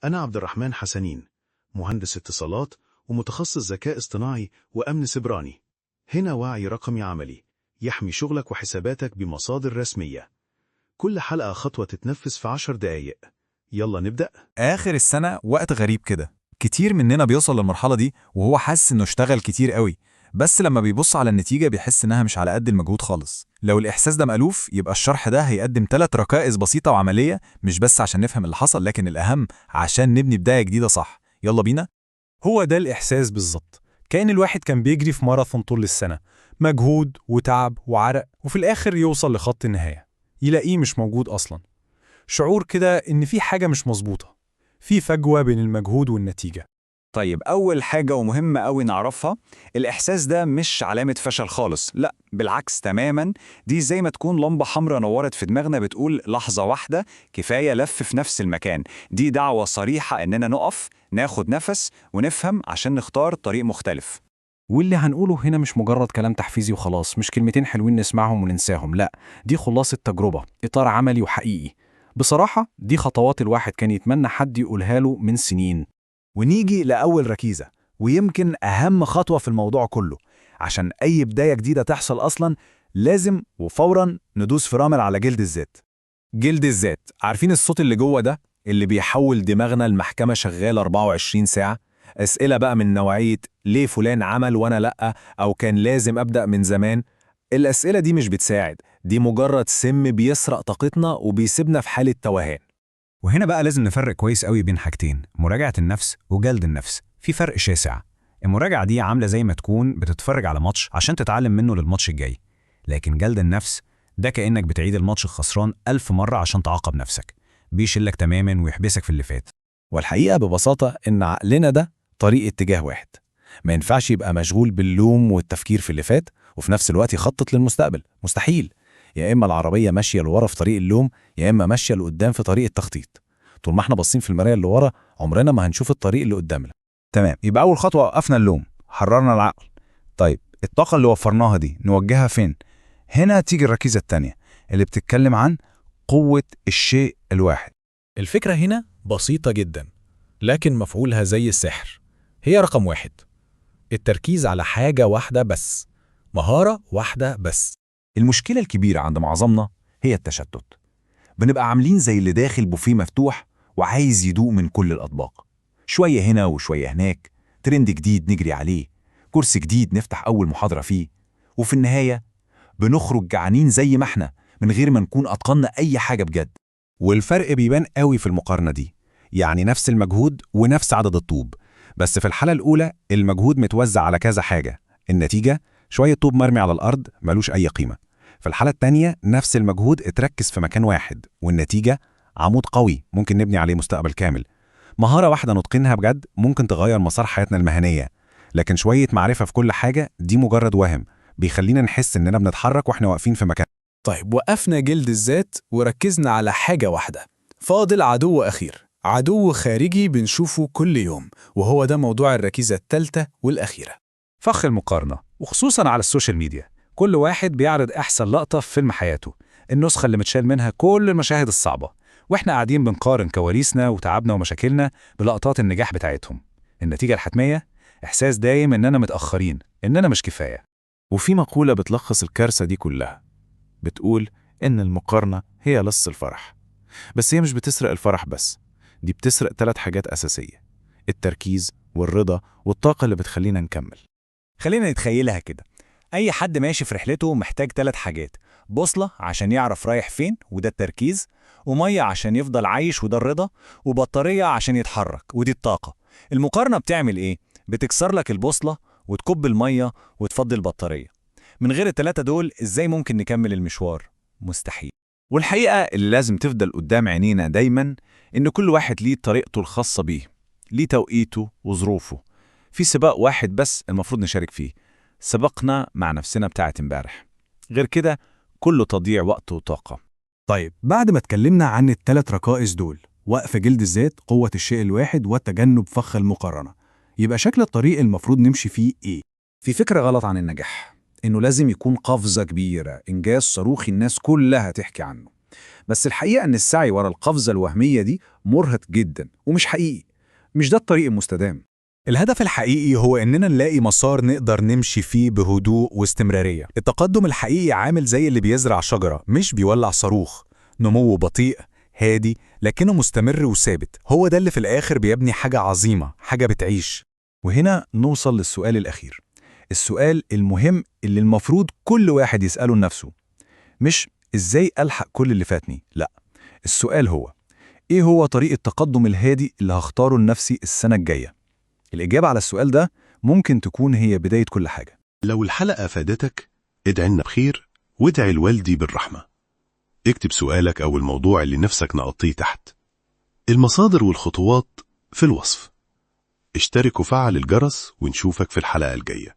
أنا عبد الرحمن حسنين، مهندس اتصالات ومتخصص ذكاء اصطناعي وأمن سيبراني. هنا وعي رقمي عملي يحمي شغلك وحساباتك بمصادر رسمية. كل حلقة خطوة تتنفذ في 10 دقايق. يلا نبدأ. آخر السنة وقت غريب كده، كتير مننا بيوصل للمرحلة دي وهو حاسس إنه اشتغل كتير قوي، بس لما بيبص على النتيجة بيحس إنها مش على قد المجهود خالص. لو الإحساس ده مألوف يبقى الشرح ده هيقدم 3 ركائز بسيطة وعملية، مش بس عشان نفهم اللي حصل لكن الأهم عشان نبني بداية جديدة صح. يلا بينا. هو ده الإحساس بالظبط، كأن الواحد كان بيجري في ماراثون طول السنة، مجهود وتعب وعرق، وفي الآخر يوصل لخط النهاية يلاقيه مش موجود أصلا. شعور كده إن في حاجة مش مظبوطة، في فجوة بين المجهود والنتيجة. طيب أول حاجة ومهمة أوي نعرفها، الإحساس ده مش علامة فشل خالص، لا بالعكس تماما. دي زي ما تكون لمبة حمراء نورت في دماغنا بتقول لحظة واحدة كفاية لف في نفس المكان. دي دعوة صريحة إننا نقف ناخد نفس ونفهم عشان نختار طريق مختلف. واللي هنقوله هنا مش مجرد كلام تحفيزي وخلاص، مش كلمتين حلوين نسمعهم وننساهم، لا دي خلاصة تجربة، إطار عملي وحقيقي. بصراحة دي خطوات الواحد كان يتمنى حد يقولها له من سنين. ونيجي لأول ركيزة، ويمكن أهم خطوة في الموضوع كله. عشان أي بداية جديدة تحصل أصلا لازم وفورا ندوس فرامل على جلد الذات. جلد الذات، عارفين الصوت اللي جوه ده اللي بيحول دماغنا المحكمة شغالة 24 ساعة؟ أسئلة بقى من نوعية ليه فلان عمل وأنا لأ، أو كان لازم أبدأ من زمان. الأسئلة دي مش بتساعد، دي مجرد سم بيسرق طاقتنا وبيسيبنا في حالة توهان. وهنا بقى لازم نفرق كويس قوي بين حاجتين، مراجعة النفس وجلد النفس. في فرق شاسع. المراجعة دي عاملة زي ما تكون بتتفرج على ماتش عشان تتعلم منه للماتش الجاي، لكن جلد النفس ده كأنك بتعيد الماتش الخسران 1000 مرة عشان تعاقب نفسك، بيشلك تماما ويحبسك في اللي فات. والحقيقة ببساطة إن عقلنا ده طريق اتجاه واحد، ما ينفعش يبقى مشغول باللوم والتفكير في اللي فات وفي نفس الوقت يخطط للمستقبل، مستحيل. يا إما العربية ماشية لورا في طريق اللوم، يا إما ماشية لقدام في طريق التخطيط. طول ما احنا باصين في المراية اللي ورا عمرنا ما هنشوف الطريق اللي قدامنا. تمام، يبقى أول خطوة وقفنا اللوم، حررنا العقل. طيب الطاقة اللي وفرناها دي نوجهها فين؟ هنا تيجي الركيزة التانية اللي بتتكلم عن قوة الشيء الواحد. الفكرة هنا بسيطة جدا، لكن مفعولها زي السحر. هي رقم 1، التركيز على حاجة واحدة بس، مهارة واحدة بس. المشكلة الكبيرة عند معظمنا هي التشتت. بنبقى عاملين زي اللي داخل بوفيه مفتوح وعايز يدوق من كل الأطباق، شوية هنا وشوية هناك، ترند جديد نجري عليه، كورس جديد نفتح أول محاضرة فيه، وفي النهاية بنخرج جعانين زي ما احنا من غير ما نكون أتقنا أي حاجة بجد. والفرق بيبان قوي في المقارنة دي، يعني نفس المجهود ونفس عدد الطوب، بس في الحالة الأولى المجهود متوزع على كذا حاجة، النتيجة شوية طوب مرمي على الأرض ملوش أي قيمة. في الحالة التانية نفس المجهود اتركز في مكان واحد، والنتيجة عمود قوي ممكن نبني عليه مستقبل كامل. مهارة واحدة نتقنها بجد ممكن تغير مسار حياتنا المهنية، لكن شوية معرفة في كل حاجة دي مجرد وهم بيخلينا نحس إننا بنتحرك وإحنا واقفين في مكان. طيب وقفنا جلد الذات وركزنا على حاجة واحدة، فاضل عدو أخير، عدو خارجي بنشوفه كل يوم، وهو ده موضوع الركيزة الثالثة والأخيرة، فخ المقارنة، وخصوصا على السوشيال ميديا. كل واحد بيعرض أحسن لقطة في فيلم حياته، النسخة اللي متشال منها كل المشاهد الصعبة، وإحنا قاعدين بنقارن كواليسنا وتعبنا ومشاكلنا بلقطات النجاح بتاعتهم. النتيجة الحتمية إحساس دايم إننا متأخرين، إننا مش كفاية. وفي مقولة بتلخص الكارثة دي كلها، بتقول إن المقارنة هي لص الفرح. بس هي مش بتسرق الفرح بس، دي بتسرق 3 حاجات أساسية: التركيز والرضا والطاقة اللي بتخلينا نكمل. خلينا نتخيلها كده، أي حد ماشي في رحلته محتاج 3 حاجات: بوصلة عشان يعرف رايح فين وده التركيز، ومية عشان يفضل عايش وده الرضا، وبطارية عشان يتحرك ودي الطاقة. المقارنة بتعمل إيه؟ بتكسر لك البوصلة وتكب المية وتفضي البطارية. من غير ال3 دول إزاي ممكن نكمل المشوار؟ مستحيل. والحقيقة اللي لازم تفضل قدام عينينا دايما إن كل واحد ليه طريقته الخاصة بيه، ليه توقيته وظروفه. في سباق واحد بس المفروض نشارك فيه، سبقنا مع نفسنا بتاعت امبارح، غير كده كله تضييع وقت وطاقة. طيب بعد ما اتكلمنا عن ال3 ركائز دول، وقف جلد الذات، قوة الشيء الواحد، وتجنب فخ المقارنة، يبقى شكل الطريق المفروض نمشي فيه إيه؟ في فكرة غلط عن النجاح، إنه لازم يكون قفزة كبيرة، إنجاز صاروخي الناس كلها تحكي عنه. بس الحقيقة إن السعي ورا القفزة الوهمية دي مرهق جدا ومش حقيقي. مش ده الطريق المستدام. الهدف الحقيقي هو إننا نلاقي مسار نقدر نمشي فيه بهدوء واستمرارية. التقدم الحقيقي عامل زي اللي بيزرع شجرة مش بيولع صاروخ، نموه بطيء هادي لكنه مستمر وثابت. هو ده اللي في الآخر بيبني حاجة عظيمة، حاجة بتعيش. وهنا نوصل للسؤال الأخير، السؤال المهم اللي المفروض كل واحد يسأله لنفسه، مش إزاي ألحق كل اللي فاتني، لأ، السؤال هو إيه هو طريق التقدم الهادي اللي هختاره لنفسي السنة الجاية؟ الإجابة على السؤال ده ممكن تكون هي بداية كل حاجة. لو الحلقة فادتك ادعي لنا بخير وادعي لوالدي بالرحمة. اكتب سؤالك أو الموضوع اللي نفسك نغطيه تحت. المصادر والخطوات في الوصف. اشترك وفعل الجرس ونشوفك في الحلقة الجاية.